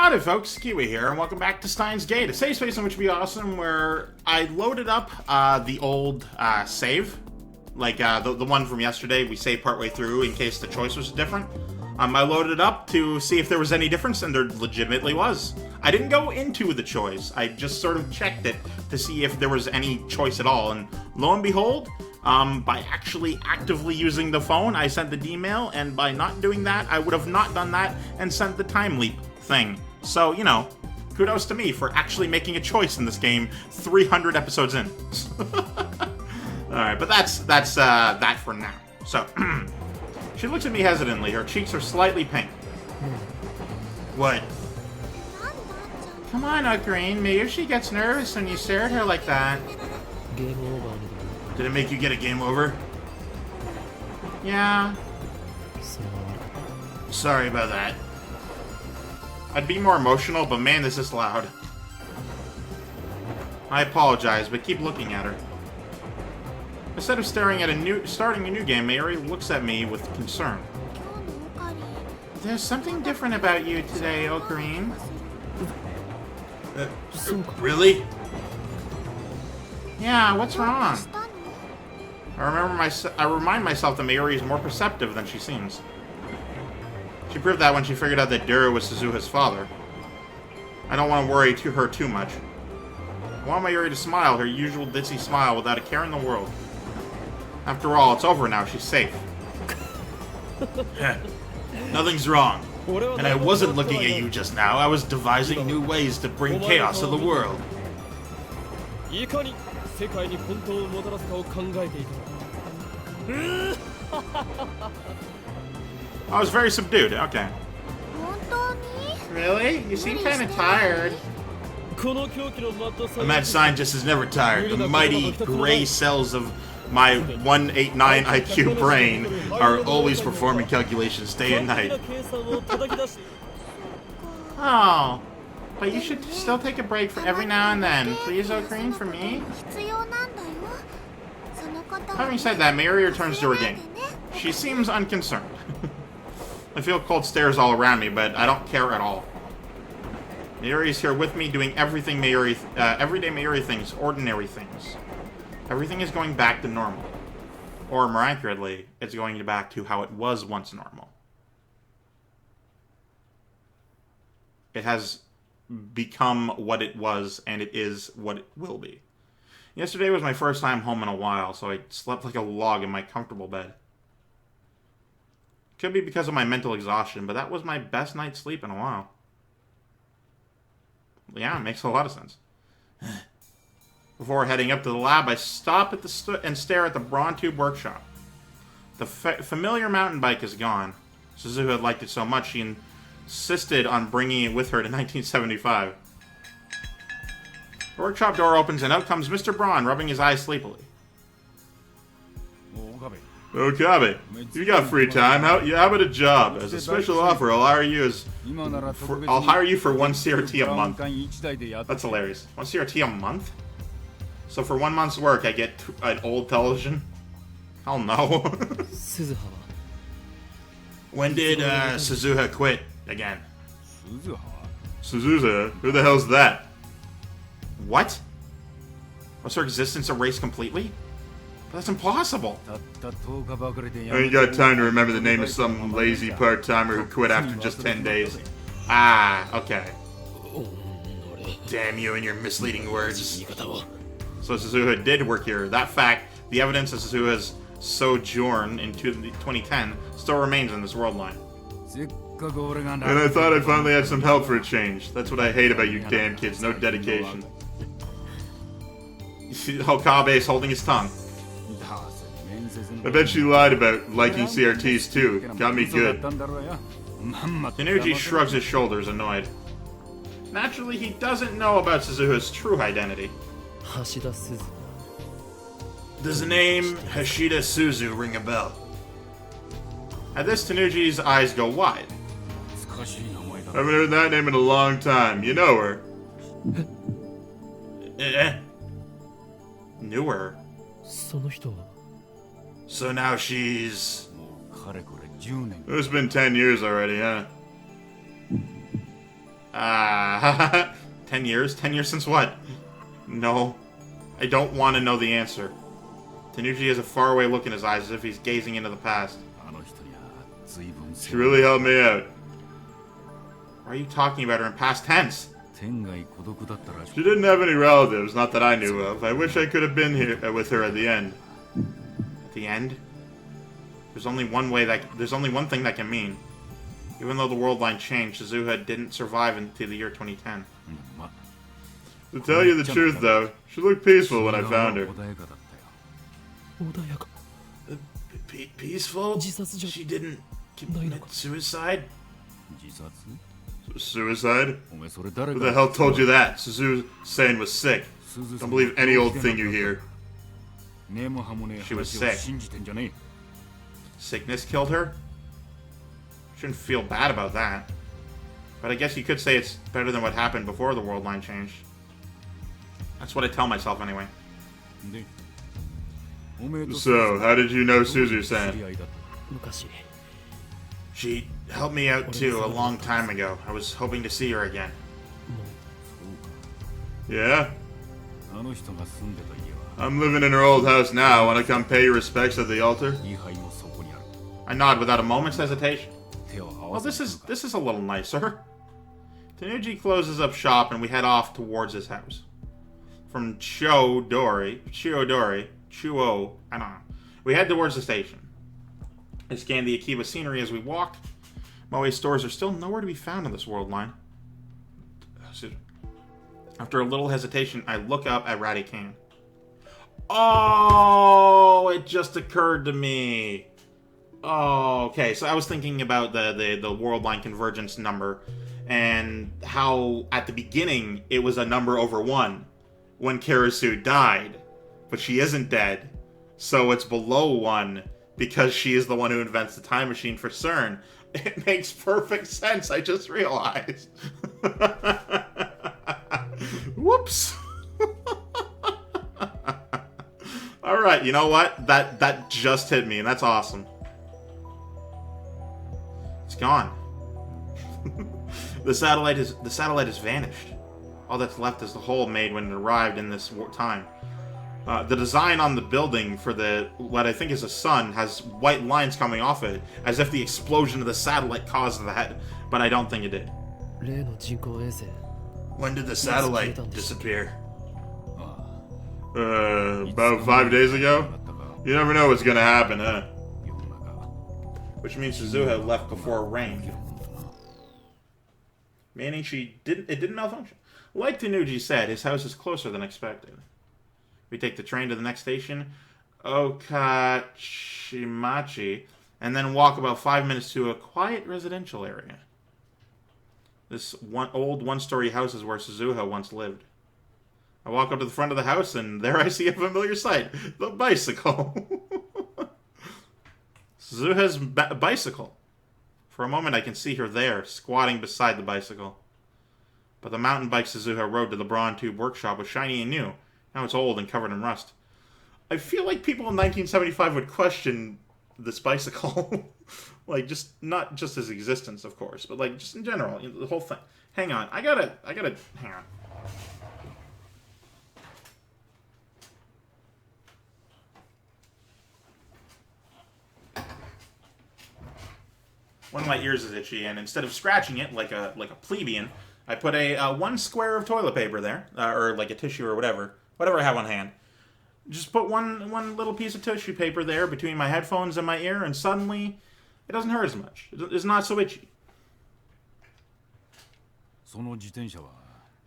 Howdy folks, Keywii here, and welcome back to Steins Gate, a safe space in which would be awesome, where I loaded up the old save, like the one from yesterday. We saved partway through in case the choice was different. I loaded it up to see if there was any difference, and there legitimately was. I didn't go into the choice, I just sort of checked it to see if there was any choice at all, and lo and behold, by actually actively using the phone, I sent the D-mail, and by not doing that, I would have not done that and sent the time leap thing. So, you know, kudos to me for actually making a choice in this game 300 episodes in. Alright, but that's that for now. So, she looks at me hesitantly. Her cheeks are slightly pink. What? Come on, Ukraine. Maybe she gets nervous when you stare at her like that. Game over. Did it make you get a game over? Yeah. Sorry about that. I'd be more emotional, but man, this is loud. I apologize, but keep looking at her. Instead of staring at starting a new game, Mary looks at me with concern. There's something different about you today, Okabe. Really? Yeah, what's wrong? I remind myself that Mayuri is more perceptive than she seems. She proved that when she figured out that Duru was Suzuha's father. I don't want to worry her too much. I want Mayuri to smile her usual ditzy smile without a care in the world. After all, it's over now. She's safe. Nothing's wrong. And I wasn't looking at you just now. I was devising new ways to bring chaos to the world. I was very subdued. Okay. Really? You seem kind of tired. A mad scientist is never tired. The mighty gray cells of my 189 IQ brain are always performing calculations day and night. Oh, but you should still take a break for every now and then. Please, Okabe, for me? Having said that, Mary returns to her game. She seems unconcerned. I feel cold stares all around me, but I don't care at all. Mayuri is here with me, doing everything everyday Mayuri things, ordinary things. Everything is going back to normal. Or, miraculously, it's going back to how it was once normal. It has become what it was, and it is what it will be. Yesterday was my first time home in a while, so I slept like a log in my comfortable bed. Could be because of my mental exhaustion, but that was my best night's sleep in a while. Yeah, it makes a lot of sense. Before heading up to the lab, I stop at and stare at the Brawn Tube workshop. The familiar mountain bike is gone. Suzuha had liked it so much she insisted on bringing it with her to 1975. The workshop door opens and out comes Mr. Braun, rubbing his eyes sleepily. Okabe, you got free time. How about a job? As a special offer, I'll hire you for 1 CRT a month. That's hilarious. 1 CRT a month? So for 1 month's work, I get an old television? Hell no. When did Suzuha quit again? Suzuha? Who the hell's that? What? Was her existence erased completely? That's impossible. I ain't got time to remember the name of some lazy part-timer who quit after just 10 days. Ah, okay. Damn you and your misleading words. So Suzuha did work here. That fact, the evidence of Suzuha's sojourn in 2010 still remains in this world line. And I thought I finally had some help for a change. That's what I hate about you damn kids. No dedication. Okabe's holding his tongue. I bet she lied about liking CRTs too. Got me good. Tanuji shrugs his shoulders, annoyed. Naturally, he doesn't know about Suzuha's true identity. Does the name Hashida Suzu ring a bell? At this, Tanuji's eyes go wide. Haven't heard that name in a long time. You know her. Knew her. So now she's... It's been 10 years already, huh? 10 years? 10 years since what? No. I don't want to know the answer. Tanuji has a faraway look in his eyes as if he's gazing into the past. She really helped me out. Why are you talking about her in past tense? She didn't have any relatives, not that I knew of. I wish I could have been here with her at the end. At the end? There's only one thing that can mean. Even though the world line changed, Suzuha didn't survive until the year 2010. To tell you the truth, though, she looked peaceful when I found her. Peaceful? She didn't commit suicide? Suicide? Who the hell told you that? Suzu-san was sick. Don't believe any old thing you hear. She was sick. Sickness killed her? Shouldn't feel bad about that. But I guess you could say it's better than what happened before the world line changed. That's what I tell myself anyway. So, how did you know Suzu-san? She helped me out too a long time ago. I was hoping to see her again. Yeah? I'm living in her old house now. Want to come pay your respects at the altar? I nod without a moment's hesitation. Well, this is a little nicer. Tanuji closes up shop and we head off towards his house. From Chuo-dori, I don't know. We head towards the station. I scan the Akiba scenery as we walk. Moe stores are still nowhere to be found on this world line. After a little hesitation, I look up at Radican. Oh, it just occurred to me. Oh, okay. So I was thinking about the world line convergence number and how at the beginning it was a number over 1 when Karasu died, but she isn't dead. So it's below 1 because she is the one who invents the time machine for CERN. It makes perfect sense. I just realized. Whoops. All right, you know what? That just hit me, and that's awesome. It's gone. The satellite has vanished. All that's left is the hole made when it arrived in this time. The design on the building for what I think is a sun has white lines coming off it, as if the explosion of the satellite caused that, but I don't think it did. When did the satellite disappear? About 5 days ago? You never know what's gonna happen, huh? Which means Suzuha left before it rained. Meaning it didn't malfunction. Like Tanuji said, his house is closer than expected. We take the train to the next station, Okachimachi, and then walk about 5 minutes to a quiet residential area. This old one-story house is where Suzuha once lived. I walk up to the front of the house, and there I see a familiar sight. The bicycle. Suzuha's bicycle. For a moment, I can see her there, squatting beside the bicycle. But the mountain bike Suzuha rode to the Braun Tube workshop was shiny and new. Now it's old and covered in rust. I feel like people in 1975 would question this bicycle. Like, not just his existence, of course, but like, just in general, the whole thing. Hang on, I gotta, hang on. One of my ears is itchy, and instead of scratching it like a plebeian, I put a 1 square of toilet paper there, or like a tissue or whatever I have on hand. Just put one little piece of tissue paper there between my headphones and my ear, and suddenly it doesn't hurt as much. It's not so itchy.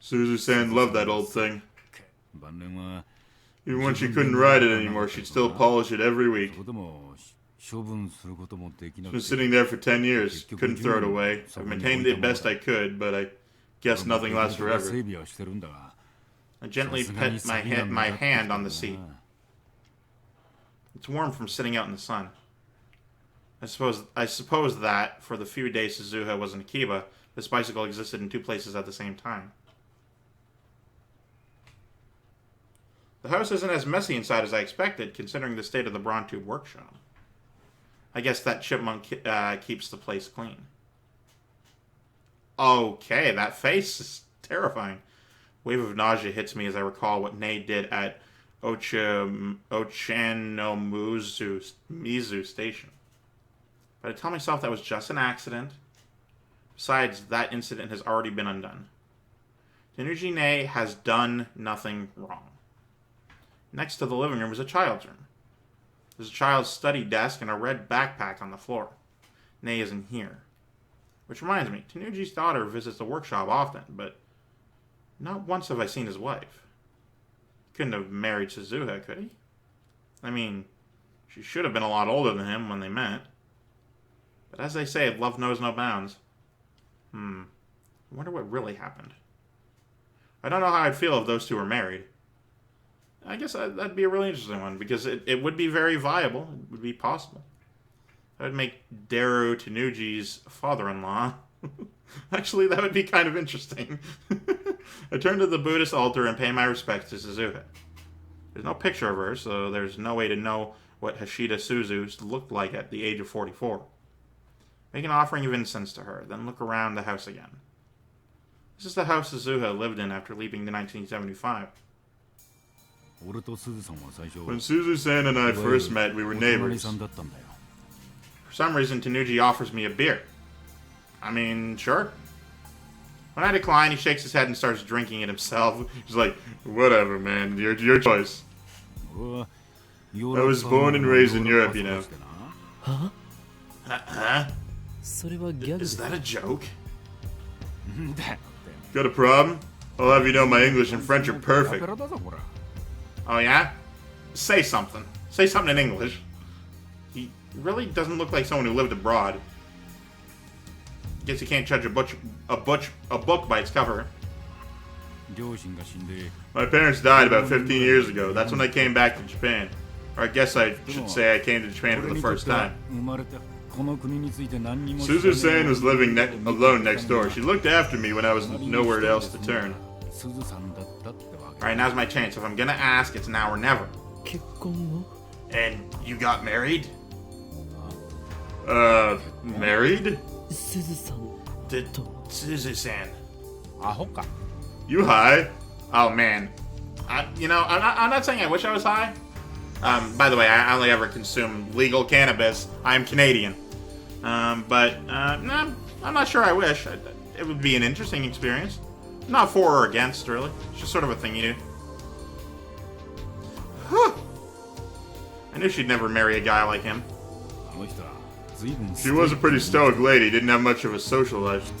Suzu-san loved that old thing. Even when she couldn't ride it anymore, she'd still polish it every week. It's been sitting there for 10 years. Couldn't throw it away. I've maintained it best I could, but I guess nothing lasts forever. I gently pet my hand on the seat. It's warm from sitting out in the sun. I suppose that, for the few days Suzuha was in Akiba, this bicycle existed in 2 places at the same time. The house isn't as messy inside as I expected, considering the state of the Braun Tube workshop. I guess that chipmunk keeps the place clean. Okay, that face is terrifying. Wave of nausea hits me as I recall what Nei did at Mizu Station. But I tell myself that was just an accident. Besides, that incident has already been undone. Tenuji Nei has done nothing wrong. Next to the living room is a child's room. There's a child's study desk and a red backpack on the floor. Nei isn't here. Which reminds me, Tenuji's daughter visits the workshop often, but not once have I seen his wife. He couldn't have married Suzuha, could he? I mean, she should have been a lot older than him when they met. But as they say, love knows no bounds. I wonder what really happened. I don't know how I'd feel if those two were married. I guess that'd be a really interesting one, because it would be very viable. It would be possible. That would make Daru Tenuji's father-in-law. Actually, that would be kind of interesting. I turn to the Buddhist altar and pay my respects to Suzuha. There's no picture of her, so there's no way to know what Hashida Suzu looked like at the age of 44. Make an offering of incense to her, then look around the house again. This is the house Suzuha lived in after leaving in 1975. When Suzu-san and I first met, we were neighbors. For some reason, Tenuji offers me a beer. I mean, sure. When I decline, he shakes his head and starts drinking it himself. He's like, whatever, man, your choice. I was born and raised in Europe, you know. Huh? Huh? Is that a joke? Got a problem? I'll have you know my English and French are perfect. Oh yeah? Say something. Say something in English. He really doesn't look like someone who lived abroad. Guess you can't judge a book by its cover. My parents died about 15 years ago. That's when I came back to Japan. Or I guess I should say I came to Japan for the first time. Suzu-san was living alone next door. She looked after me when I was nowhere else to turn. Alright, now's my chance. If I'm gonna ask, it's now or never. And you got married? Married? Suzu-san. You high? Oh man. I'm not saying I wish I was high. By the way, I only ever consume legal cannabis. I'm Canadian. But I'm not sure I wish. It would be an interesting experience. Not for or against, really. It's just sort of a thing you do. Whew. I knew she'd never marry a guy like him. She was a pretty stoic lady, didn't have much of a social life.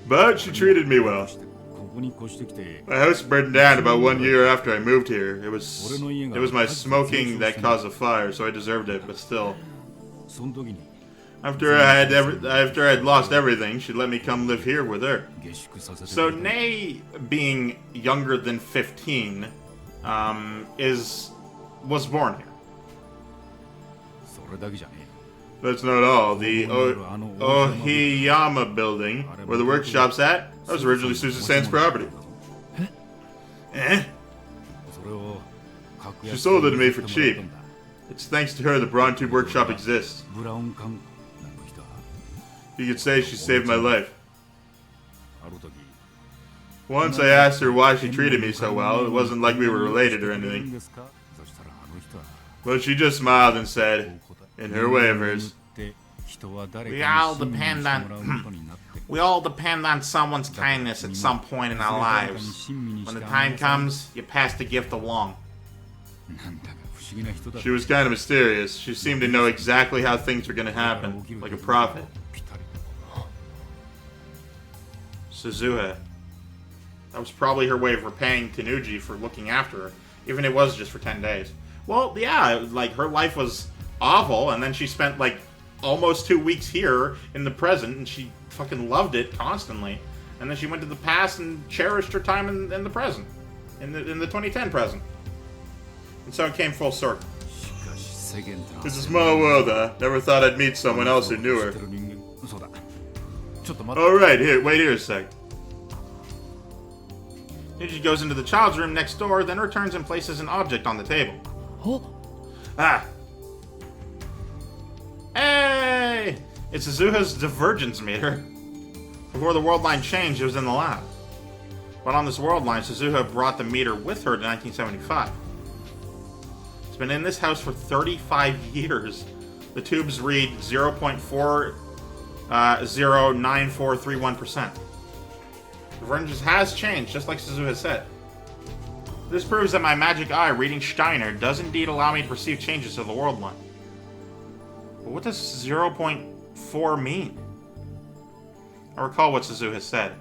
But she treated me well. My house burned down about 1 year after I moved here. It was my smoking that caused the fire, so I deserved it, but still. After I had lost everything, she let me come live here with her. So Nei, being younger than 15, was born here. That's not all. The Ohiyama building, where the workshop's at, that was originally Suzu-san's property. Eh? She sold it to me for cheap. It's thanks to her the Braun Tube workshop exists. You could say she saved my life. Once I asked her why she treated me so well. It wasn't like we were related or anything. But she just smiled and said, in her way of hers, we all depend on someone's kindness at some point in our lives. When the time comes, you pass the gift along. She was kind of mysterious. She seemed to know exactly how things were going to happen, like a prophet. Suzuha. That was probably her way of repaying Tenuji for looking after her, even if it was just for 10 days. Well, yeah, like, her life was awful, and then she spent, like, almost 2 weeks here in the present, and she fucking loved it constantly. And then she went to the past and cherished her time in the present. In the 2010 present. And so it came full circle. It's a small world, huh? Never thought I'd meet someone else who knew her. Alright, wait here a sec. Tenuji goes into the child's room next door, then returns and places an object on the table. Ah! Hey! It's Suzuha's divergence meter. Before the world line changed, it was in the lab. But on this world line, Suzuha brought the meter with her to 1975. It's been in this house for 35 years. The tubes read 0.409431%. Divergence has changed, just like Suzuha said. This proves that my magic eye reading Steiner does indeed allow me to perceive changes to the world line. But what does 0.4 mean? I recall what Suzuha said.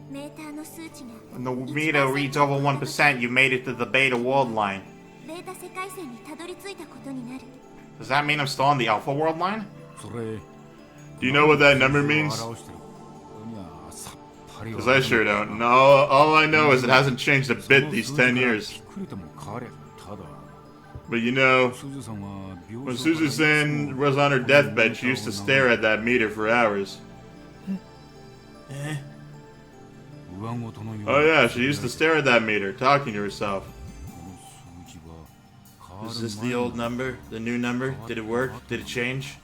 When the meter reads over 1%, you made it to the beta world line. Does that mean I'm still on the alpha world line? Do you know what that number means? Because I sure don't. No, all I know is it hasn't changed a bit these 10 years. But you know, when Suzu-san was on her deathbed, she used to stare at that meter for hours. Oh yeah, she used to stare at that meter, talking to herself. Is this the old number? The new number? Did it work? Did it change?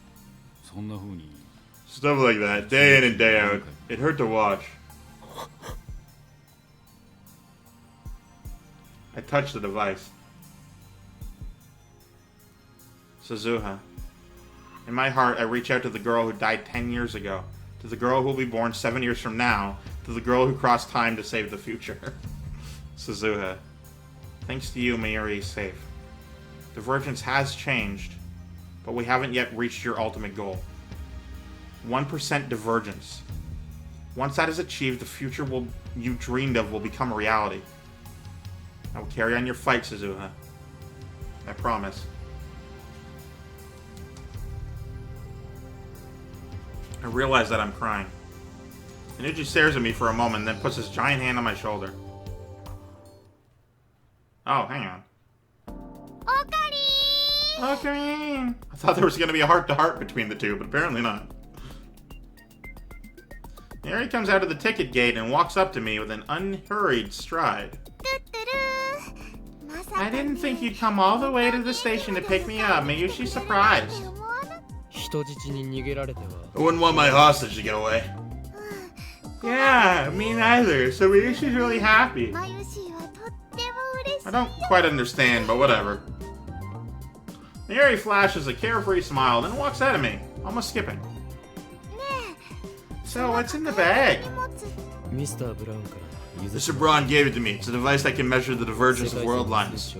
Stuff like that, day in and day out. It hurt to watch. I touched the device. Suzuha. In my heart, I reach out to the girl who died 10 years ago. To the girl who will be born 7 years from now. To the girl who crossed time to save the future. Suzuha. Thanks to you, Mayuri is safe. Divergence has changed, but we haven't yet reached your ultimate goal. 1% divergence. Once that is achieved, the future you dreamed of will become a reality. I will carry on your fight, Suzuha. I promise. I realize that I'm crying. Inuji stares at me for a moment, then puts his giant hand on my shoulder. Oh, hang on. Okabe! I thought there was going to be a heart-to-heart between the two, but apparently not. Here he comes out of the ticket gate and walks up to me with an unhurried stride. I didn't think you'd come all the way to the station to pick me up. Mayushi's surprised. I wouldn't want my hostage to get away. Yeah, me neither. So Mayushi's really happy. I don't quite understand, but whatever. Mayuri flashes a carefree smile, then walks out of me, almost skipping. So, what's in the bag? Mr. Braun gave it to me. It's a device that can measure the divergence of world lines.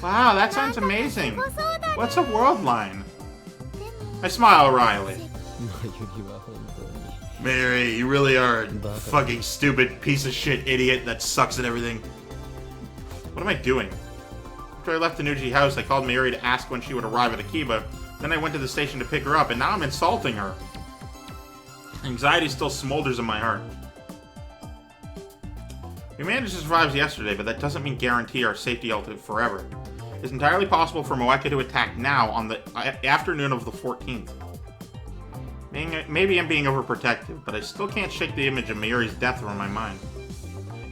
Wow, that sounds amazing. What's a world line? I smile wryly. Mary, you really are a fucking stupid piece of shit idiot that sucks at everything. What am I doing? After I left the Nuji house, I called Mayuri to ask when she would arrive at Akiba. Then I went to the station to pick her up, and now I'm insulting her. Anxiety still smolders in my heart. We managed to survive yesterday, but that doesn't mean guarantee our safety forever. It's entirely possible for Moeka to attack now on the afternoon of the 14th. Maybe I'm being overprotective, but I still can't shake the image of Mayuri's death from my mind.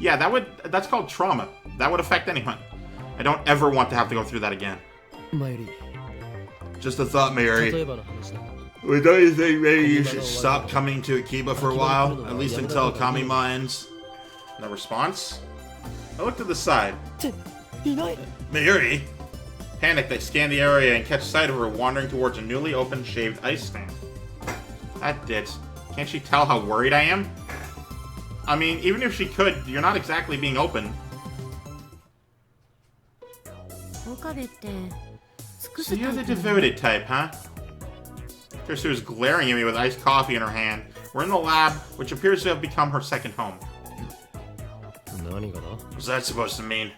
Yeah, that's called trauma. That would affect anyone. I don't ever want to have to go through that again. Just a thought, Mayuri. Well, don't you think maybe you should stop coming to Akiba for a while? At least until Kamima ends? No response? I look to the side. Mayuri! Panicked, I scan the area and catch sight of her wandering towards a newly opened shaved ice stand. That ditz. Can't she tell how worried I am? I mean, even if she could, you're not exactly being open. So you're the devoted type, huh? Kirsu is glaring at me with iced coffee in her hand. We're in the lab, which appears to have become her second home. What's that supposed to mean?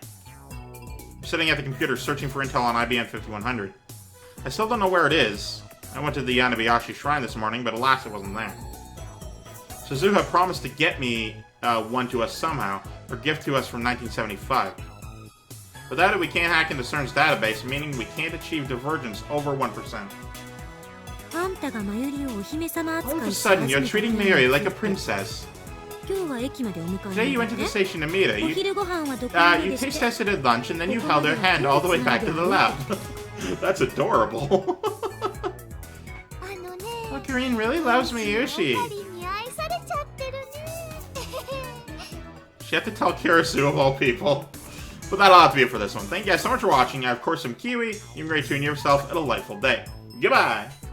I'm sitting at the computer searching for intel on IBM 5100. I still don't know where it is. I went to the Yanabayashi Shrine this morning, but alas, it wasn't there. Suzuha promised to get me one to us somehow, or gift to us from 1975. Without it, we can't hack into CERN's database, meaning we can't achieve divergence over 1%. All of a sudden, you're treating Mayuri like a princess. Today you went to the station to meet her. You taste tested at lunch, and then you held her hand all the way back to the lab. That's adorable. Karine really loves Miyushi. She had to tell Kirisu of all people. But that'll have to be it for this one. Thank you guys so much for watching. I, of course, am Keywii. You have a great tune yourself a delightful day. Goodbye!